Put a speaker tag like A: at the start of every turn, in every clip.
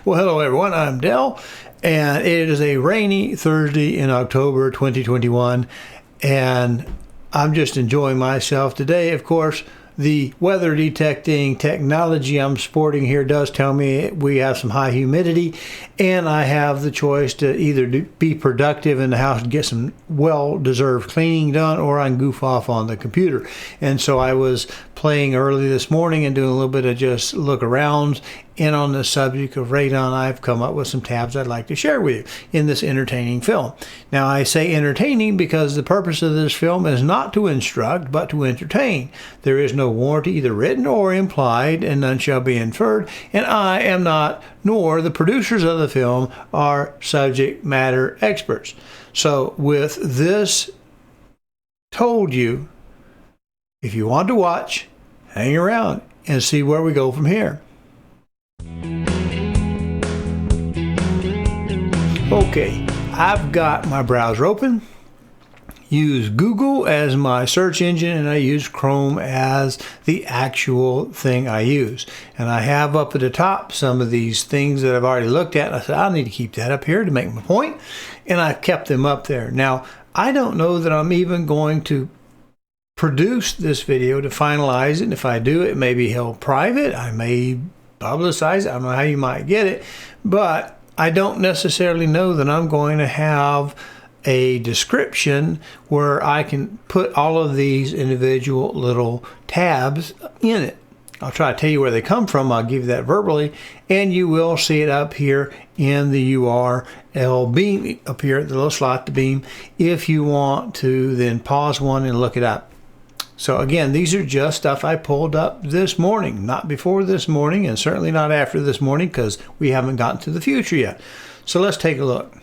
A: Well, hello everyone, I'm Dell, and it is a rainy Thursday in October 2021, and I'm just enjoying myself today. Of course, the weather detecting technology I'm sporting here does tell me we have some high humidity, and I have the choice to either be productive in the house and get some well-deserved cleaning done, or I can goof off on the computer. And so I was playing early this morning and doing a little bit of just look arounds. And on the subject of radon, I've come up with some tabs I'd like to share with you in this entertaining film. Now, I say entertaining because the purpose of this film is not to instruct, but to entertain. There is no warranty, either written or implied, and none shall be inferred. And I am not, nor the producers of the film, are subject matter experts. So with this told you, if you want to watch, hang around and see where we go from here. Okay, I've got my browser open, use Google as my search engine, and I use Chrome as the actual thing I use. And I have up at the top some of these things that I've already looked at. I said, I need to keep that up here to make my point, and I've kept them up there. Now, I don't know that I'm even going to produce this video to finalize it, and if I do, it may be held private. I may publicize it. I don't know how you might get it, but I don't necessarily know that I'm going to have a description where I can put all of these individual little tabs in it. I'll try to tell you where they come from. I'll give you that verbally, and you will see it up here in the URL beam, up here at the little slot, the beam, if you want to then pause one and look it up. So again, these are just stuff I pulled up this morning, not before this morning, and certainly not after this morning, because we haven't gotten to the future yet. So let's take a look.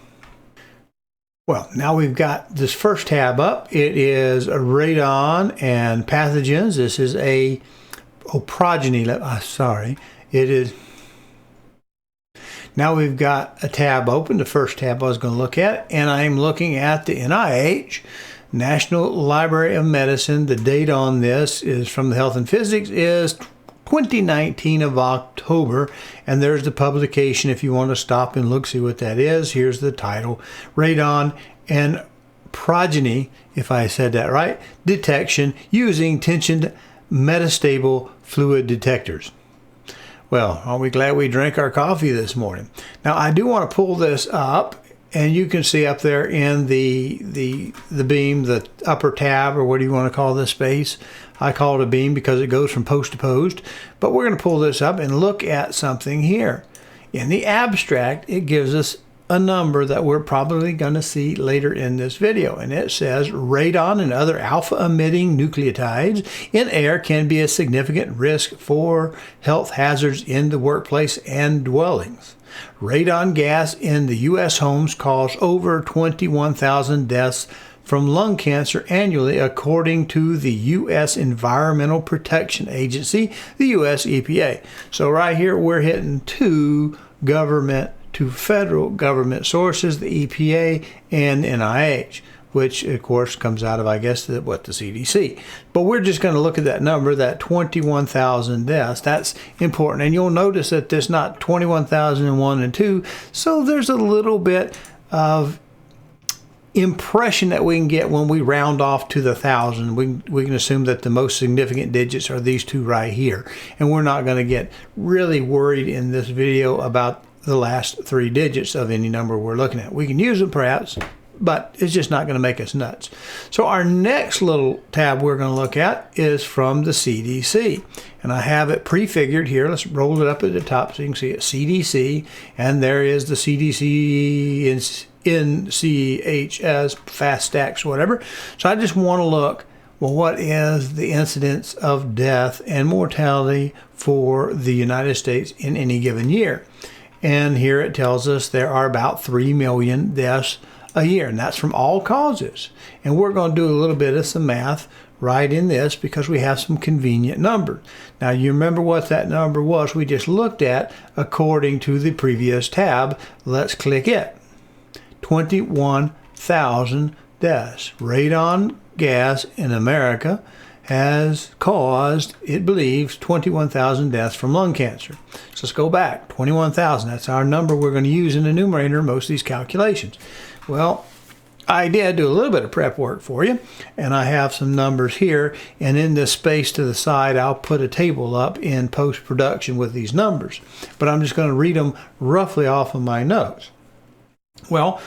A: Well, now we've got this first tab up. It is radon and pathogens. This is a progeny. It is. Now we've got a tab open, the first tab I was going to look at, and I'm looking at the NIH. National Library of Medicine. The date on this is from the Health and Physics is 2019 of October, and there's the publication if you want to stop and look, see what that is. Here's the title: Radon and Progeny, if I said that right, detection using tensioned metastable fluid detectors. Well, aren't we glad we drank our coffee this morning? Now, I do want to pull this up, and you can see up there in the beam, the upper tab, or what do you want to call this space? I call it a beam because it goes from post to post. But we're going to pull this up and look at something here. In the abstract, it gives us a number that we're probably going to see later in this video. And it says radon and other alpha-emitting nucleotides in air can be a significant risk for health hazards in the workplace and dwellings. Radon gas in the U.S. homes causes over 21,000 deaths from lung cancer annually, according to the U.S. Environmental Protection Agency, the U.S. EPA. So right here we're hitting two federal government sources, the EPA and NIH, which of course comes out of, I guess, the CDC. But we're just going to look at that number, that 21,000 deaths. That's important. And you'll notice that there's not 21,001 and 2. So there's a little bit of impression that we can get when we round off to the 1,000. We can assume that the most significant digits are these two right here. And we're not going to get really worried in this video about the last three digits of any number we're looking at. We can use them perhaps, but it's just not going to make us nuts. So our next little tab we're going to look at is from the CDC. And I have it prefigured here. Let's roll it up at the top so you can see it. CDC, and there is the CDC NCHS, fast stacks, whatever. So I just want to look, well, what is the incidence of death and mortality for the United States in any given year? And here it tells us there are about 3 million deaths a year, and that's from all causes. And we're going to do a little bit of some math right in this because we have some convenient numbers. Now, you remember what that number was we just looked at according to the previous tab. Let's click it. 21,000 deaths. Radon gas in America has caused, it believes, 21,000 deaths from lung cancer. So let's go back. 21,000. That's our number we're going to use in the numerator in most of these calculations. Well, I did do a little bit of prep work for you, and I have some numbers here, and in this space to the side I'll put a table up in post-production with these numbers, but I'm just going to read them roughly off of my notes. Well,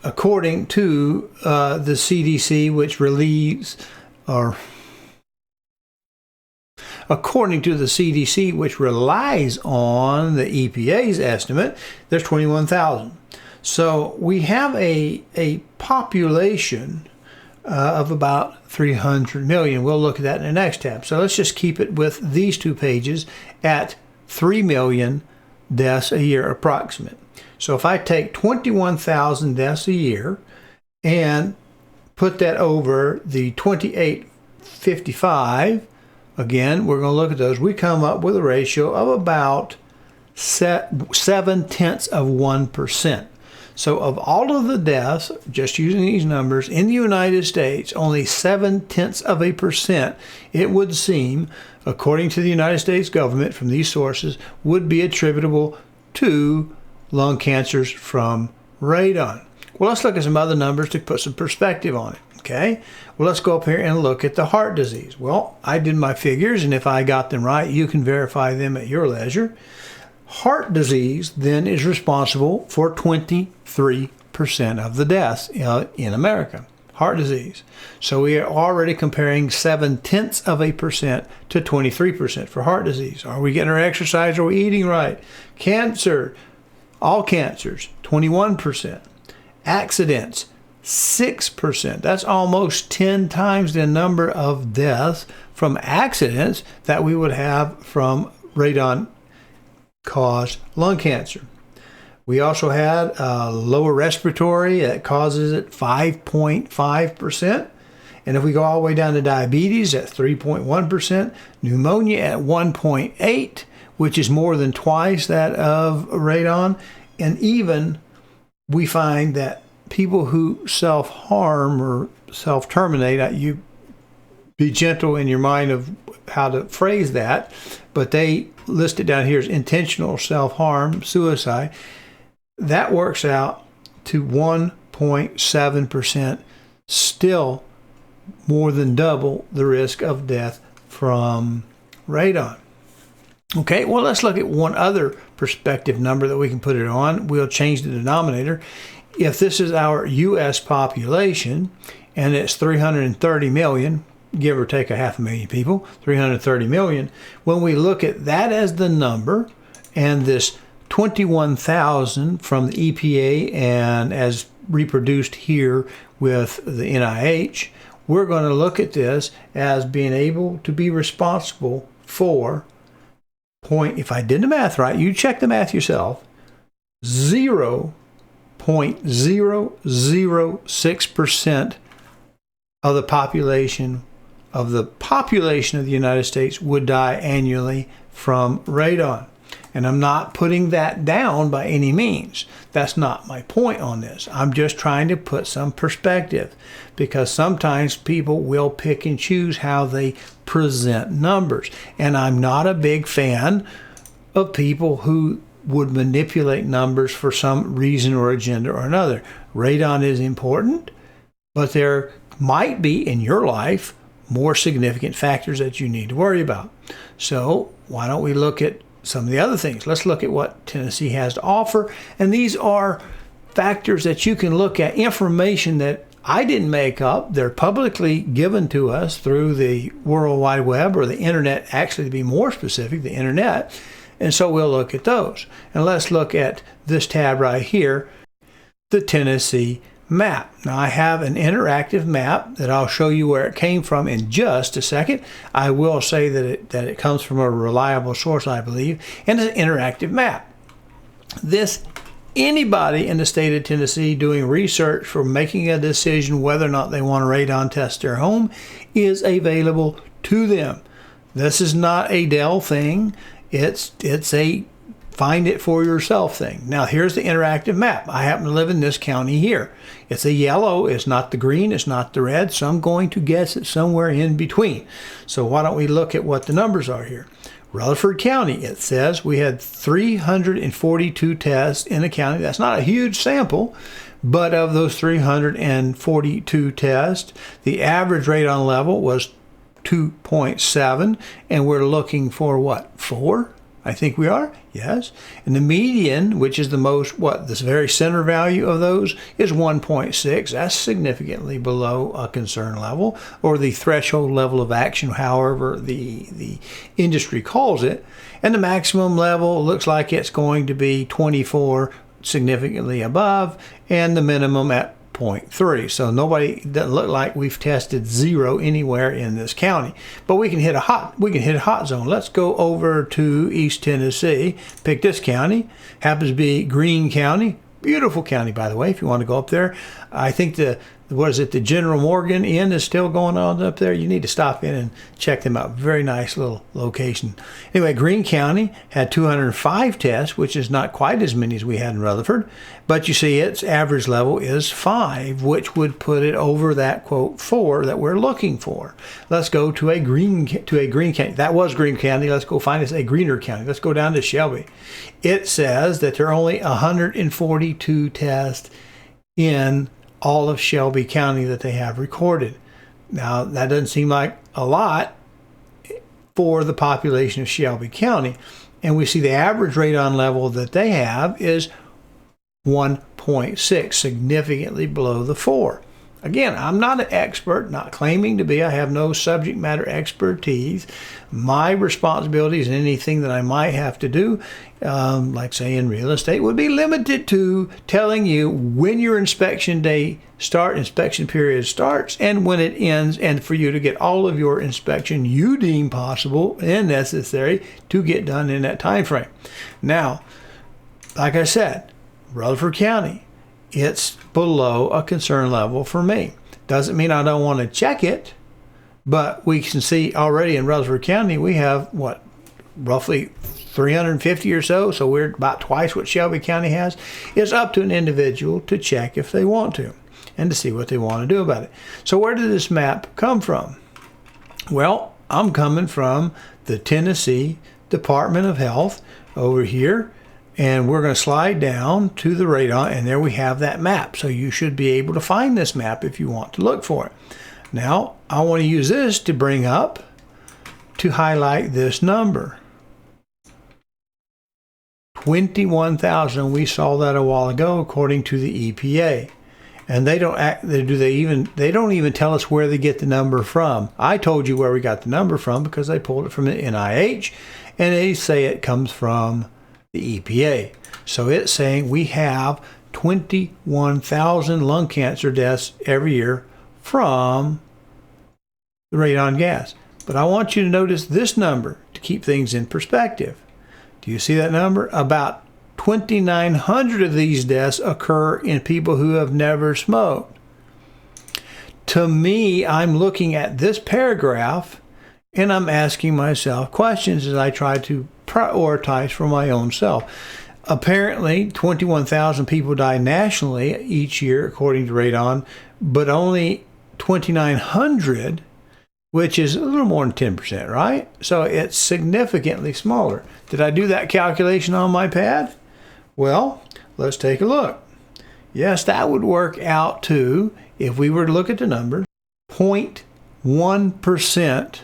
A: according to the CDC, which relieves, or according to the CDC, which relies on the EPA's estimate, there's 21,000. So we have a population of about 300 million. We'll look at that in the next tab. So let's just keep it with these two pages at 3 million deaths a year approximate. So if I take 21,000 deaths a year and put that over the 2855, again, we're going to look at those. We come up with a ratio of about 0.7%. So of all of the deaths, just using these numbers, in the United States, only 0.7%, it would seem, according to the United States government from these sources, would be attributable to lung cancers from radon. Well, let's look at some other numbers to put some perspective on it. Okay, well, let's go up here and look at the heart disease. Well, I did my figures, and if I got them right, you can verify them at your leisure. Heart disease then is responsible for 23% of the deaths in America. Heart disease. So we are already comparing 0.7% to 23% for heart disease. Are we getting our exercise? Are we eating right? Cancer, all cancers, 21%. Accidents, 6%. That's almost 10 times the number of deaths from accidents that we would have from radon caused lung cancer. We also had lower respiratory that causes it 5.5%. And if we go all the way down to diabetes at 3.1%, pneumonia at 1.8%, which is more than twice that of radon. And even we find that people who self-harm or self-terminate, you be gentle in your mind of how to phrase that, but they list it down here as intentional self-harm, suicide. That works out to 1.7%, still more than double the risk of death from radon. Okay, well, let's look at one other perspective number that we can put it on. We'll change the denominator. If this is our U.S. population, and it's 330 million, give or take 500,000 people, 330 million, when we look at that as the number, and this 21,000 from the EPA and as reproduced here with the NIH, we're going to look at this as being able to be responsible for if I did the math right, you check the math yourself, 0.006% of the population of the United States would die annually from radon. And I'm not putting that down by any means. That's not my point on this. I'm just trying to put some perspective, because sometimes people will pick and choose how they present numbers. And I'm not a big fan of people who would manipulate numbers for some reason or agenda or another. Radon is important, but there might be in your life more significant factors that you need to worry about. So why don't we look at some of the other things? Let's look at what Tennessee has to offer. And these are factors that you can look at, information that I didn't make up. They're publicly given to us through the World Wide Web, or the internet, actually, to be more specific, the internet. And so we'll look at those. And let's look at this tab right here, the Tennessee map. Now I have an interactive map that I'll show you where it came from in just a second. I will say that it comes from a reliable source, I believe, and it's an interactive map. Anybody in the state of Tennessee doing research for making a decision whether or not they want to radon test their home is available to them. This is not a Dell thing. It's a find it for yourself thing. Now here's the interactive map. I happen to live in this county here. It's a yellow, it's not the green, it's not the red, so I'm going to guess it's somewhere in between. So why don't we look at what the numbers are here. Rutherford County, it says we had 342 tests in the county. That's not a huge sample, but of those 342 tests, the average radon level was 2.7, and we're looking for what, 4? I think we are, yes. And the median, which is the most, this very center value of those, is 1.6. That's significantly below a concern level, or the threshold level of action, however the industry calls it. And the maximum level looks like it's going to be 24, significantly above, and the minimum at 0.3. So nobody, doesn't look like we've tested 0 anywhere in this county. But we can hit a hot zone. Let's go over to East Tennessee. Pick this county. Happens to be Greene County. Beautiful county, by the way, if you want to go up there. I think the General Morgan Inn is still going on up there. You need to stop in and check them out. Very nice little location. Anyway, Greene County had 205 tests, which is not quite as many as we had in Rutherford. But you see its average level is 5, which would put it over that, quote, 4 that we're looking for. Let's go to a Greene County. That was Greene County. Let's go find us a greener county. Let's go down to Shelby. It says that there are only 142 tests in all of Shelby County that they have recorded. Now, that doesn't seem like a lot for the population of Shelby County. And we see the average radon level that they have is 1.6, significantly below the 4. Again, I'm not an expert, not claiming to be. I have no subject matter expertise. My responsibilities and anything that I might have to do, like say in real estate, would be limited to telling you when your inspection period starts and when it ends, and for you to get all of your inspection you deem possible and necessary to get done in that time frame. Now, like I said, Rutherford County, it's below a concern level for me. Doesn't mean I don't want to check it, but we can see already in Rutherford County we have roughly 350 or so we're about twice what Shelby County has. It's up to an individual to check if they want to and to see what they want to do about it. So where did this map come from? Well, I'm coming from the Tennessee Department of Health over here. And we're going to slide down to the radon, and there we have that map. So you should be able to find this map if you want to look for it. Now, I want to use this to bring up, to highlight this number. 21,000, we saw that a while ago according to the EPA. And they don't even tell us where they get the number from. I told you where we got the number from because they pulled it from the NIH, and they say it comes from the EPA. So it's saying we have 21,000 lung cancer deaths every year from the radon gas. But I want you to notice this number to keep things in perspective. Do you see that number? About 2,900 of these deaths occur in people who have never smoked. To me, I'm looking at this paragraph and I'm asking myself questions as I try to prioritize for my own self. Apparently, 21,000 people die nationally each year, according to radon, but only 2,900, which is a little more than 10%, right? So it's significantly smaller. Did I do that calculation on my pad? Well, let's take a look. Yes, that would work out to, if we were to look at the numbers, 0.1%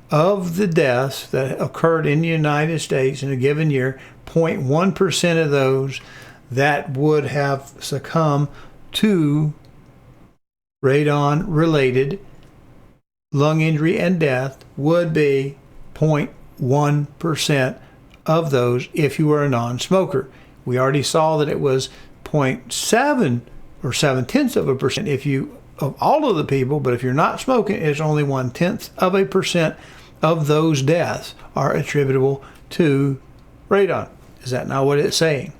A: of the deaths that occurred in the United States in a given year, 0.1% of those that would have succumbed to radon-related lung injury and death would be 0.1% of those if you were a non-smoker. We already saw that it was 0.7 or 0.7% if you, of all of the people, but if you're not smoking, it's only 0.1% of those deaths are attributable to radon. Is that not what it's saying?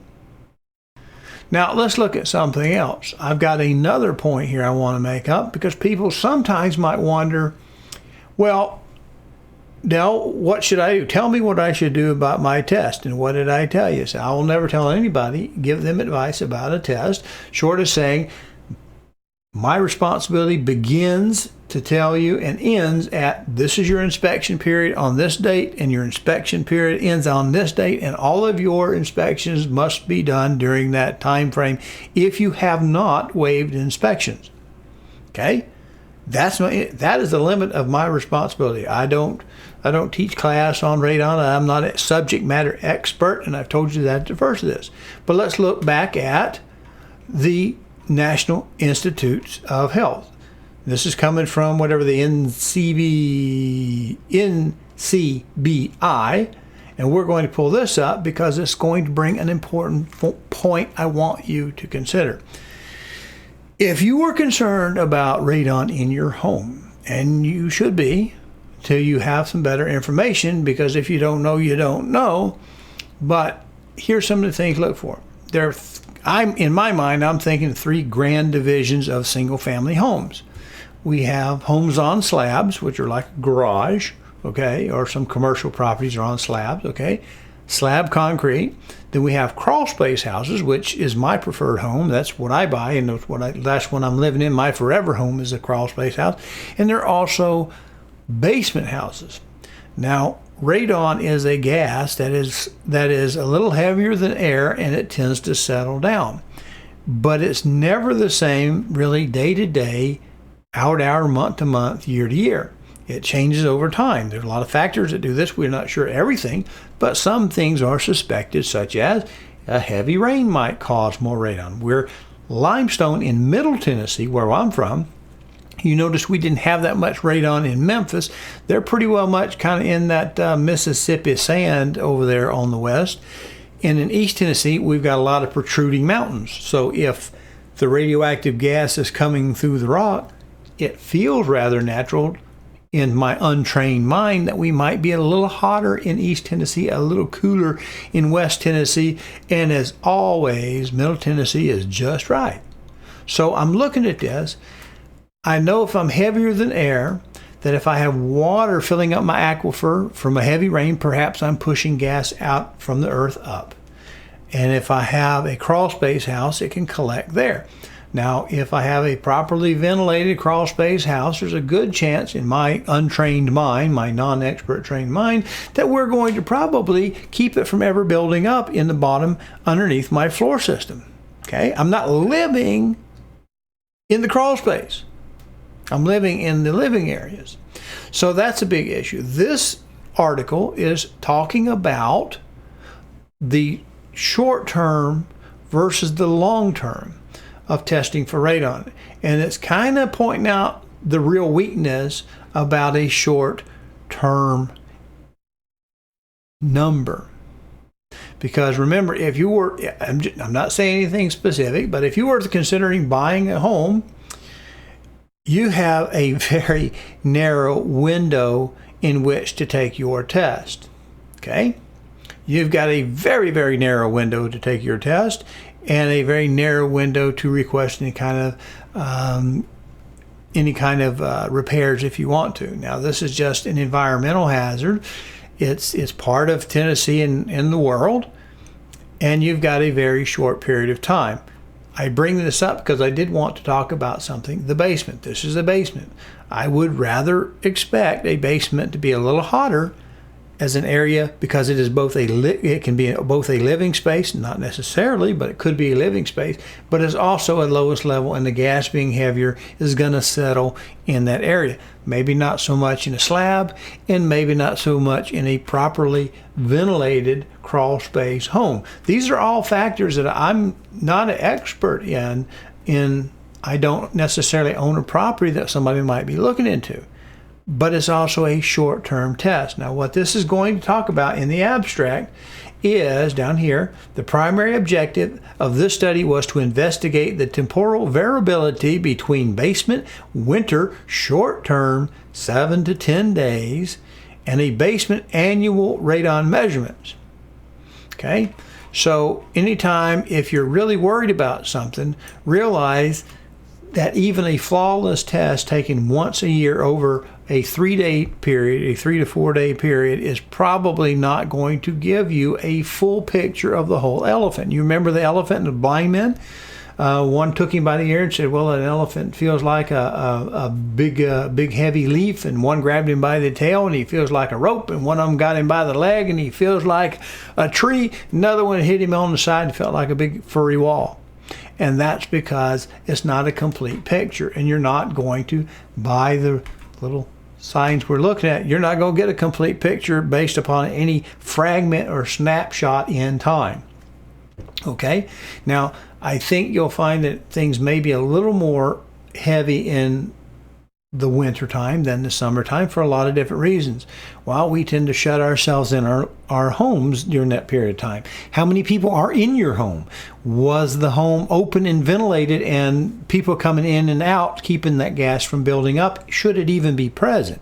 A: Now let's look at something else. I've got another point here I want to make up because people sometimes might wonder, well, Dell, what should I do? Tell me what I should do about my test. And what did I tell you? So I will never tell anybody, give them advice about a test, short of saying, my responsibility begins to tell you and ends at this is your inspection period on this date, and your inspection period ends on this date, and all of your inspections must be done during that time frame if you have not waived inspections. Okay? That is the limit of my responsibility. I don't teach class on radon. I'm not a subject matter expert, and I've told you that at the first of this. But let's look back at the National Institutes of Health. This is coming from whatever the NCBI, and we're going to pull this up because it's going to bring an important point I want you to consider. If you are concerned about radon in your home, and you should be till you have some better information, because if you don't know, you don't know. But here's some of the things to look for. In my mind, I'm thinking 3 grand divisions of single-family homes. We have homes on slabs, which are like a garage, okay, or some commercial properties are on slabs, okay, slab concrete. Then we have crawl space houses, which is my preferred home. That's what I buy, and that's what I'm living in. My forever home is a crawl space house. And there are also basement houses. Now, radon is a gas that is a little heavier than air, and it tends to settle down. But it's never the same really day to day, hour to hour, month to month, year to year. It changes over time. There's a lot of factors that do this. We're not sure everything, but some things are suspected, such as a heavy rain might cause more radon. We're limestone in Middle Tennessee, where I'm from. You notice we didn't have that much radon in Memphis. They're pretty well much kind of in that Mississippi sand over there on the west. And in East Tennessee, we've got a lot of protruding mountains. So if the radioactive gas is coming through the rock, it feels rather natural in my untrained mind that we might be a little hotter in East Tennessee, a little cooler in West Tennessee. And as always, Middle Tennessee is just right. So I'm looking at this. I know if I'm heavier than air, that if I have water filling up my aquifer from a heavy rain, perhaps I'm pushing gas out from the earth up. And if I have a crawl space house, it can collect there. Now, if I have a properly ventilated crawl space house, there's a good chance in my untrained mind, my non-expert trained mind, that we're going to probably keep it from ever building up in the bottom underneath my floor system. Okay? I'm not living in the crawl space. I'm living in the living areas. So that's a big issue. This article is talking about the short term versus the long term of testing for radon. And it's kind of pointing out the real weakness about a short term number. Because remember, if you were, I'm not saying anything specific, but if you were considering buying a home, you have a very narrow window in which to take your test. Okay? You've got a very, very narrow window to take your test, and a very narrow window to request any kind of repairs if you want to. Now, this is just an environmental hazard. It's part of Tennessee and in the world, and you've got a very short period of time. I bring this up because I did want to talk about something. The basement. This is a basement. I would rather expect a basement to be a little hotter as an area, because it is it can be both a living space, not necessarily, but it could be a living space, but it's also at lowest level, and the gas being heavier is going to settle in that area. Maybe not so much in a slab, and maybe not so much in a properly ventilated crawl space home. These are all factors that I'm not an expert in. I don't necessarily own a property that somebody might be looking into. But it's also a short-term test. Now, what this is going to talk about in the abstract is, down here, the primary objective of this study was to investigate the temporal variability between basement winter short-term 7 to 10 days and a basement annual radon measurements. Okay? So anytime if you're really worried about something, realize that even a flawless test taken once a year over a 3-day period, a 3 to 4 day period, is probably not going to give you a full picture of the whole elephant. You remember the elephant and the blind men? One took him by the ear and said, well, an elephant feels like a big heavy leaf, and one grabbed him by the tail and he feels like a rope, and one of them got him by the leg and he feels like a tree. Another one hit him on the side and felt like a big furry wall. And that's because it's not a complete picture, and you're not going to, by the little signs we're looking at, you're not going to get a complete picture based upon any fragment or snapshot in time. Okay, now I think you'll find that things may be a little more heavy in the winter time than the summertime for a lot of different reasons. Well, we tend to shut ourselves in our homes during that period of time. How many people are in your home? Was the home open and ventilated and people coming in and out keeping that gas from building up? Should it even be present?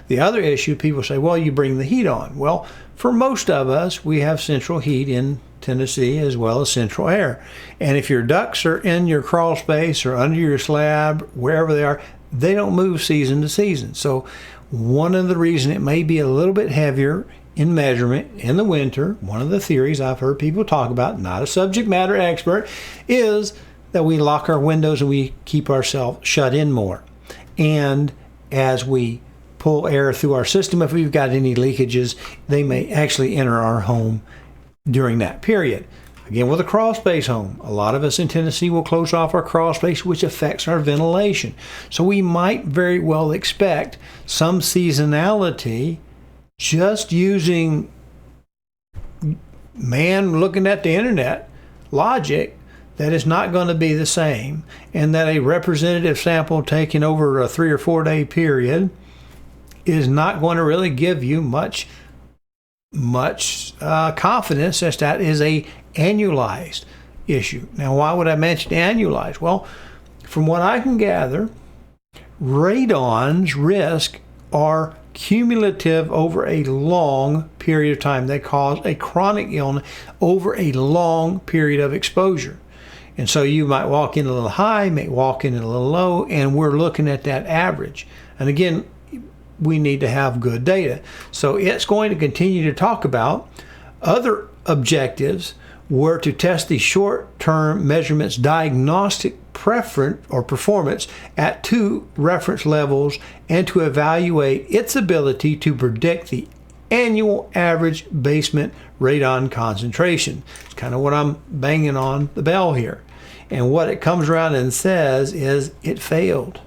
A: The other issue, people say, well, you bring the heat on. Well, for most of us, we have central heat in Tennessee as well as central air. And if your ducts are in your crawl space or under your slab, wherever they are, they don't move season to season. So one of the reasons it may be a little bit heavier in measurement in the winter, one of the theories I've heard people talk about, not a subject matter expert, is that we lock our windows and we keep ourselves shut in more. And as we pull air through our system, if we've got any leakages, they may actually enter our home during that period. Again, with a crawl space home, a lot of us in Tennessee will close off our crawl space, which affects our ventilation. So we might very well expect some seasonality just using man looking at the internet logic that is not going to be the same, and that a representative sample taken over a 3 or 4 day period is not going to really give you much confidence that that is a annualized issue. Now, why would I mention annualized? Well, from what I can gather, radon's risk are cumulative over a long period of time. They cause a chronic illness over a long period of exposure. And so you might walk in a little high, may walk in a little low, and we're looking at that average. And again, we need to have good data. So it's going to continue to talk about other objectives were to test the short-term measurements diagnostic preference or performance at 2 reference levels and to evaluate its ability to predict the annual average basement radon concentration. It's kind of what I'm banging on the bell here. And what it comes around and says is it failed.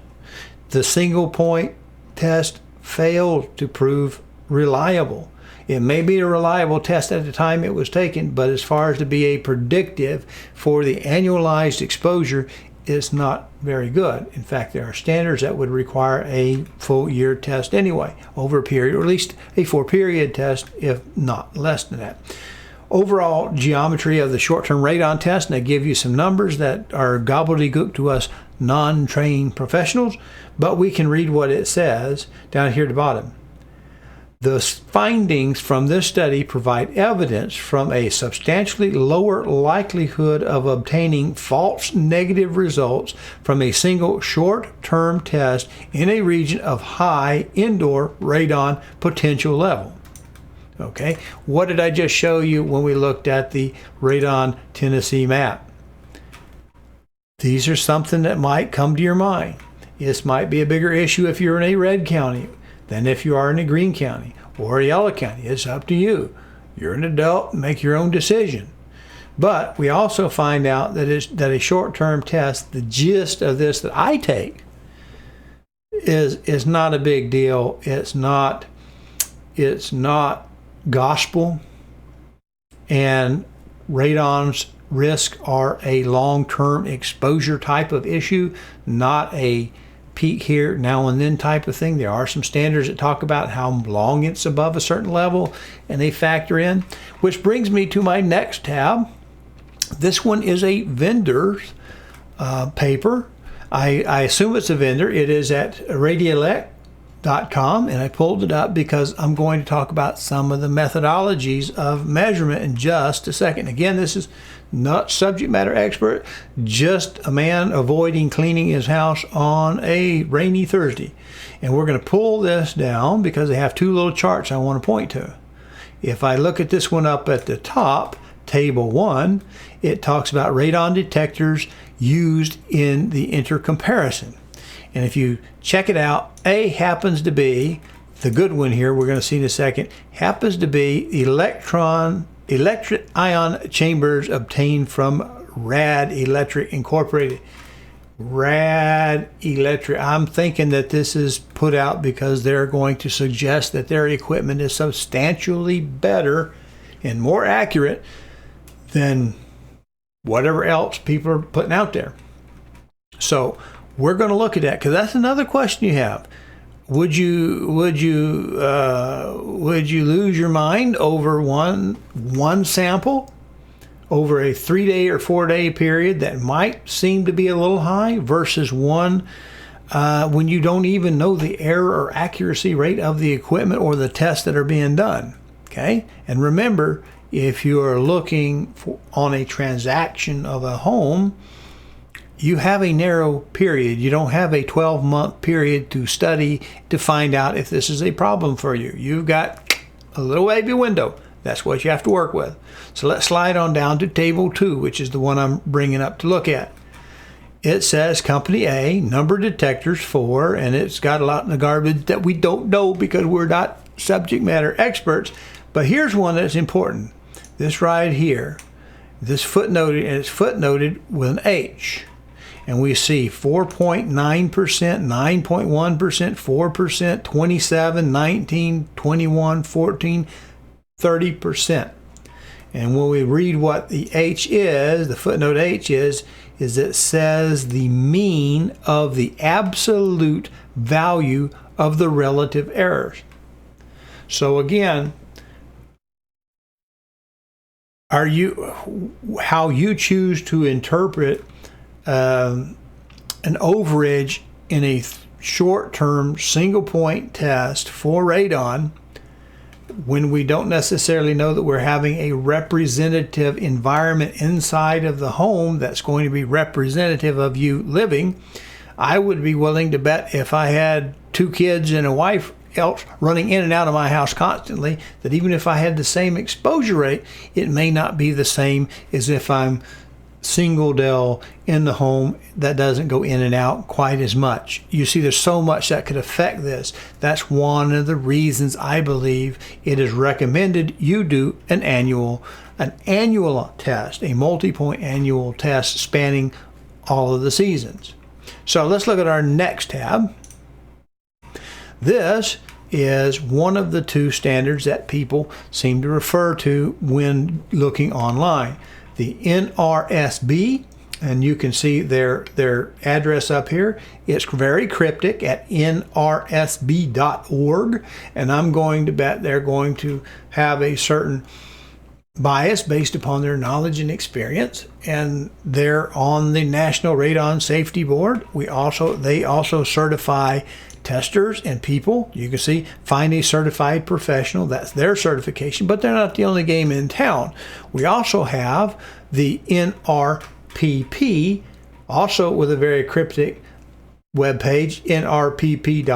A: The single point test failed to prove reliable. It may be a reliable test at the time it was taken, but as far as to be a predictive for the annualized exposure, it's not very good. In fact, there are standards that would require a full year test anyway, over a period, or at least a 4-period test, if not less than that. Overall geometry of the short-term radon test, and I give you some numbers that are gobbledygook to us non-trained professionals, but we can read what it says down here at the bottom. The findings from this study provide evidence from a substantially lower likelihood of obtaining false negative results from a single short-term test in a region of high indoor radon potential level. Okay, what did I just show you when we looked at the Radon Tennessee map? These are something that might come to your mind. This might be a bigger issue if you're in a red county than if you are in a green county or a yellow county. It's up to you. You're an adult, make your own decision. But we also find out that a short-term test, the gist of this that I take, is not a big deal. It's not gospel, and radon's risk are a long-term exposure type of issue, not a peak here now and then type of thing. There are some standards that talk about how long it's above a certain level, and they factor in, which brings me to my next tab. This one is a vendor's paper. I assume it's a vendor. It is at radiolect.com, and I pulled it up because I'm going to talk about some of the methodologies of measurement in just a second. Again, this is not subject matter expert, just a man avoiding cleaning his house on a rainy Thursday. And we're going to pull this down because they have two little charts I want to point to. If I look at this one up at the top, Table 1, it talks about radon detectors used in the intercomparison. And if you check it out, A happens to be, the good one here, we're going to see in a second, happens to be electric ion chambers obtained from Rad Electric Incorporated. Rad Electric. I'm thinking that this is put out because they're going to suggest that their equipment is substantially better and more accurate than whatever else people are putting out there. So we're going to look at that because that's another question you have. Would you lose your mind over one sample over a 3-day or 4-day period that might seem to be a little high versus one when you don't even know the error or accuracy rate of the equipment or the tests that are being done? Okay, and remember, if you are looking on a transaction of a home, you have a narrow period. You don't have a 12-month period to study to find out if this is a problem for you. You've got a little wavy window. That's what you have to work with. So let's slide on down to Table 2, which is the one I'm bringing up to look at. It says Company A, number detectors 4, and it's got a lot in the garbage that we don't know because we're not subject matter experts. But here's one that's important. This right here, this footnoted, and it's footnoted with an H. And we see 4.9%, 9.1%, 4%, 27, 19, 21, 14, 30%. And when we read what the H is, the footnote H is it says the mean of the absolute value of the relative errors. So again, how you choose to interpret an overage in a short-term single-point test for radon, when we don't necessarily know that we're having a representative environment inside of the home that's going to be representative of you living, I would be willing to bet if I had 2 kids and a wife else running in and out of my house constantly, that even if I had the same exposure rate, it may not be the same as if I'm single dwell in the home that doesn't go in and out quite as much. You see, there's so much that could affect this. That's one of the reasons I believe it is recommended you do an annual test, a multi-point annual test spanning all of the seasons. So let's look at our next tab. This is one of the 2 standards that people seem to refer to when looking online. The NRSB, and you can see their address up here. It's very cryptic at nrsb.org, and I'm going to bet they're going to have a certain bias based upon their knowledge and experience, and they're on the National Radon Safety Board. They also certify testers and people. You can see, find a certified professional. That's their certification, but they're not the only game in town. We also have the NRPP, also with a very cryptic webpage, nrpp.info,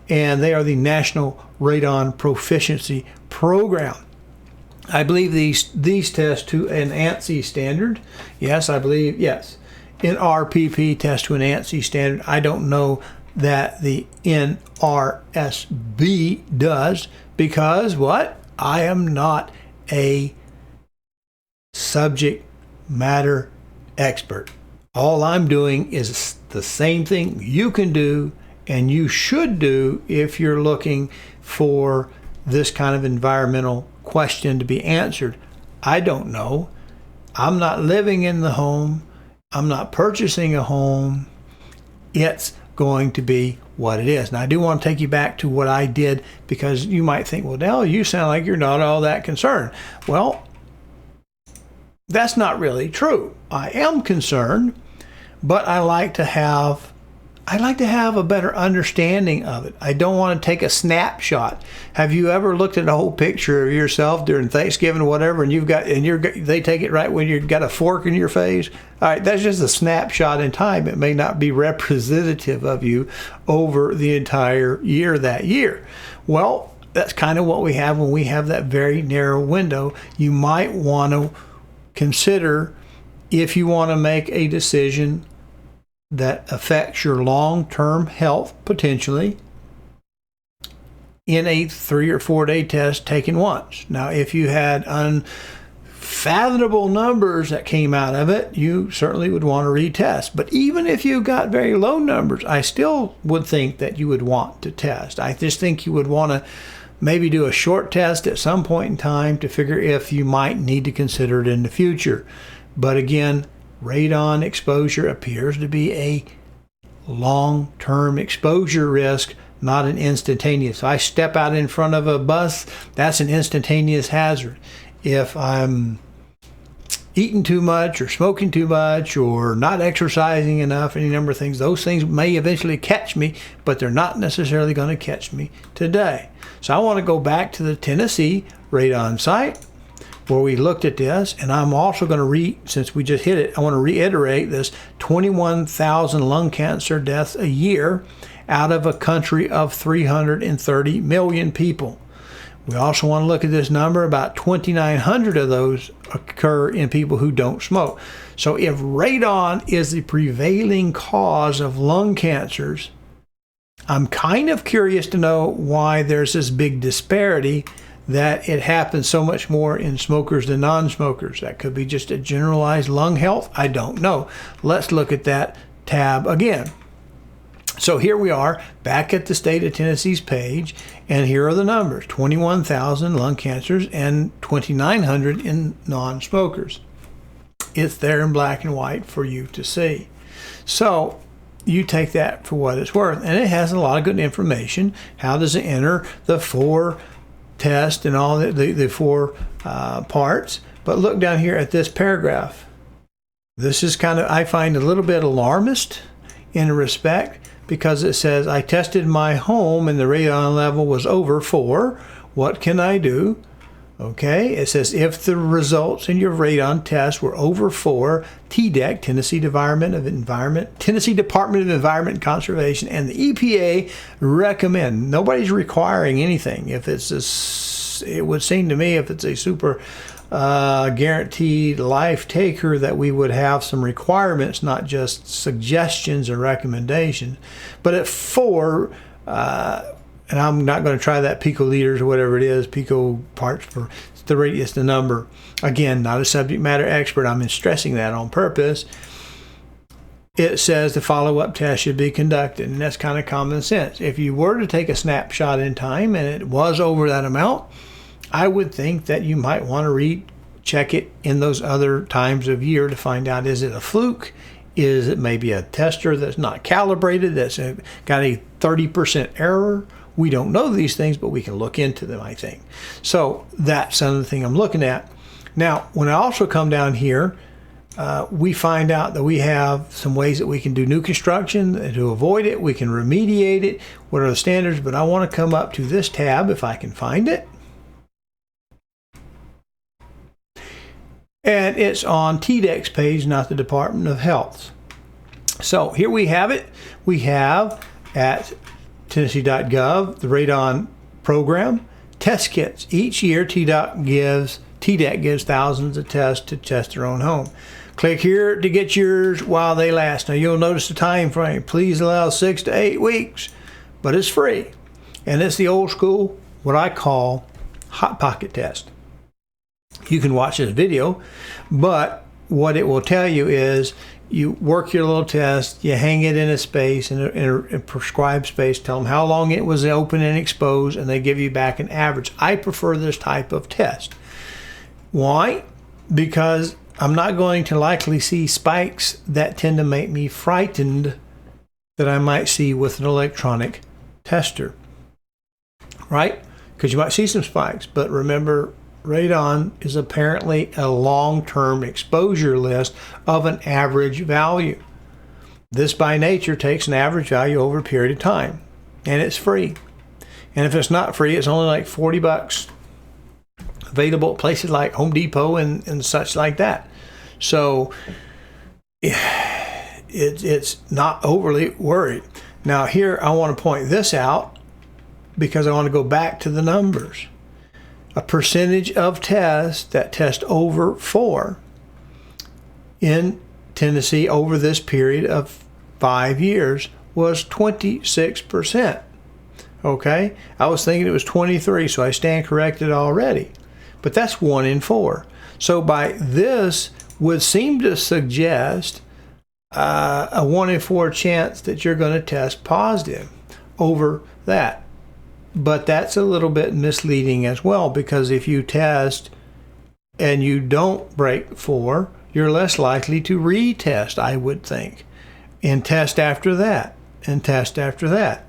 A: and they are the National Radon Proficiency Program. I believe these test to an ANSI standard. Yes, I believe, yes. NRPP test to an ANSI standard. I don't know that the NRSB does because what? I am not a subject matter expert. All I'm doing is the same thing you can do and you should do if you're looking for this kind of environmental question to be answered. I don't know. I'm not living in the home. I'm not purchasing a home. It's going to be what it is. Now, I do want to take you back to what I did because you might think, well, Dale, you sound like you're not all that concerned. Well, that's not really true. I am concerned, but I like to have I like to have a better understanding of it. I don't want to take a snapshot. Have you ever looked at a whole picture of yourself during Thanksgiving or whatever, and they take it right when you've got a fork in your face? All right, that's just a snapshot in time. It may not be representative of you over the entire year that year. Well, that's kind of what we have when we have that very narrow window. You might want to consider, if you want to make a decision that affects your long-term health potentially, in a 3 or 4 day test taken once. Now, if you had unfathomable numbers that came out of it, you certainly would want to retest. But even if you got very low numbers, I still would think that you would want to test. I just think you would want to maybe do a short test at some point in time to figure if you might need to consider it in the future. But again, radon exposure appears to be a long-term exposure risk, not an instantaneous. If I step out in front of a bus, that's an instantaneous hazard. If I'm eating too much or smoking too much or not exercising enough, any number of things, those things may eventually catch me, but they're not necessarily going to catch me today. So I want to go back to the Tennessee radon site where we looked at this, and I'm also going to since we just hit it, I want to reiterate this: 21,000 lung cancer deaths a year out of a country of 330 million people. We also want to look at this number. About 2,900 of those occur in people who don't smoke. So if radon is the prevailing cause of lung cancers, I'm kind of curious to know why there's this big disparity, that it happens so much more in smokers than non-smokers. That could be just a generalized lung health. I don't know. Let's look at that tab again. So here we are back at the state of Tennessee's page, and here are the numbers: 21,000 lung cancers and 2,900 in non-smokers. It's there in black and white for you to see. So you take that for what it's worth, and it has a lot of good information. How does it enter the 4 test and all the 4 parts? But look down here at this paragraph. This is kind of, I find, a little bit alarmist in a respect, because it says, I tested my home and the radon level was over 4. What can I do? Okay, it says if the results in your radon test were over 4, TDEC, Tennessee Department of Environment and Conservation, and the EPA recommend. Nobody's requiring anything. If it's it would seem to me, if it's a super guaranteed life taker, that we would have some requirements, not just suggestions or recommendations. But at 4, and I'm not going to try that picoliters or whatever it is, pico parts per the radius, the number. Again, not a subject matter expert. I'm stressing that on purpose. It says the follow-up test should be conducted, and that's kind of common sense. If you were to take a snapshot in time and it was over that amount, I would think that you might want to recheck it in those other times of year to find out, is it a fluke? Is it maybe a tester that's not calibrated, that's got a 30% error? We don't know these things, but we can look into them, I think. So that's another thing I'm looking at. Now, when I also come down here, we find out that we have some ways that we can do new construction to avoid it. We can remediate it. What are the standards? But I want to come up to this tab if I can find it. And it's on TDEC's page, not the Department of Health. So here we have it. We have at Tennessee.gov the radon program test kits. Each year TDEC gives thousands of tests to test their own home. Click here to get yours while they last. Now you'll notice the time frame. Please allow 6 to 8 weeks, but it's free. And it's the old school, what I call hot pocket test. You can watch this video, but what it will tell you is you work your little test, you hang it in a space, in a prescribed space, tell them how long it was open and exposed, and they give you back an average. I prefer this type of test. Why? Because I'm not going to likely see spikes that tend to make me frightened that I might see with an electronic tester, right? Because you might see some spikes, but remember, radon is apparently a long-term exposure list of an average value. This by nature takes an average value over a period of time, and it's free. And if it's not free, it's only like 40 bucks. Available at places like Home Depot and such like that. So it's not overly worried. Now here I want to point this out because I want to go back to the numbers. A percentage of tests that test over 4 in Tennessee over this period of 5 years was 26%. Okay, I was thinking it was 23, so I stand corrected already. But that's 1 in 4. So by this would seem to suggest a 1 in 4 chance that you're going to test positive over that. But that's a little bit misleading as well, because if you test and you don't break 4, you're less likely to retest, I would think, and test after that, and test after that.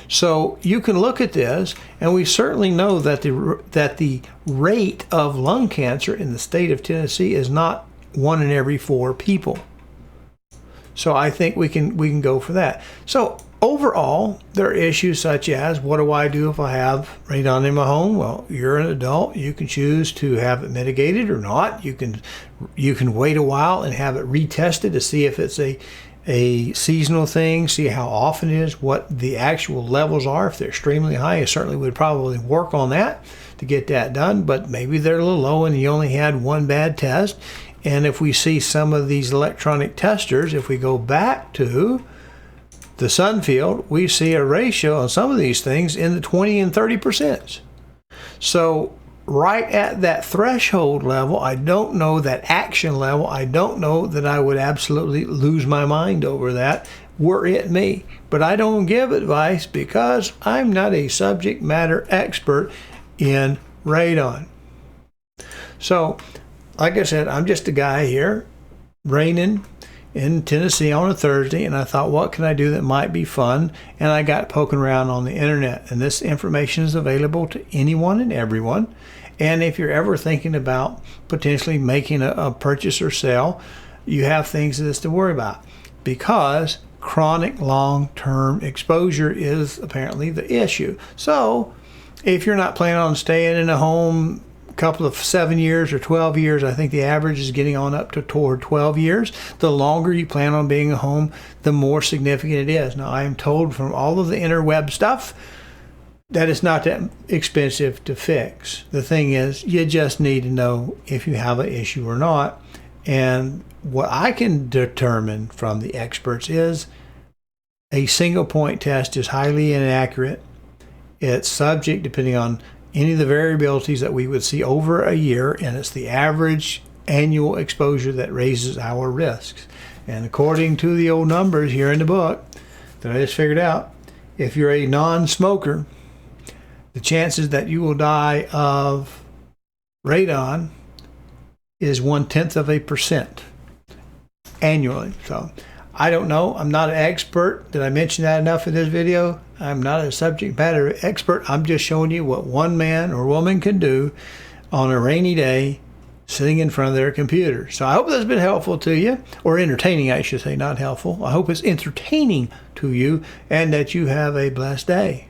A: So you can look at this, and we certainly know that the rate of lung cancer in the state of Tennessee is not 1 in every 4 people. So I think we can go for that. So overall, there are issues such as, what do I do if I have radon in my home? Well, you're an adult. You can choose to have it mitigated or not. You can wait a while and have it retested to see if it's a seasonal thing, see how often it is, what the actual levels are. If they're extremely high, I certainly would probably work on that to get that done, but maybe they're a little low and you only had 1 bad test. And if we see some of these electronic testers, if we go back to the sun field, we see a ratio on some of these things in the 20 and 30%. So right at that threshold level, I don't know that action level, I don't know that I would absolutely lose my mind over that were it me. But I don't give advice because I'm not a subject matter expert in radon. So, like I said, I'm just a guy here, raining in Tennessee on a Thursday, and I thought, what can I do that might be fun? And I got poking around on the internet, and this information is available to anyone and everyone. And if you're ever thinking about potentially making a purchase or sale, you have things this to worry about, because chronic long-term exposure is apparently the issue. So if you're not planning on staying in a home couple of 7 years or 12 years, I think the average is getting on up to toward 12 years. The longer you plan on being at home, the more significant it is. Now, I am told from all of the interweb stuff that it's not that expensive to fix. The thing is, you just need to know if you have an issue or not. And what I can determine from the experts is a single point test is highly inaccurate. It's subject, depending on any of the variabilities that we would see over a year, and it's the average annual exposure that raises our risks. And according to the old numbers here in the book that I just figured out, if you're a non-smoker, the chances that you will die of radon is 0.1% annually. So I don't know. I'm not an expert. Did I mention that enough in this video? I'm not a subject matter expert. I'm just showing you what one man or woman can do on a rainy day sitting in front of their computer. So I hope that's been helpful to you, or entertaining, I should say, not helpful. I hope it's entertaining to you, and that you have a blessed day.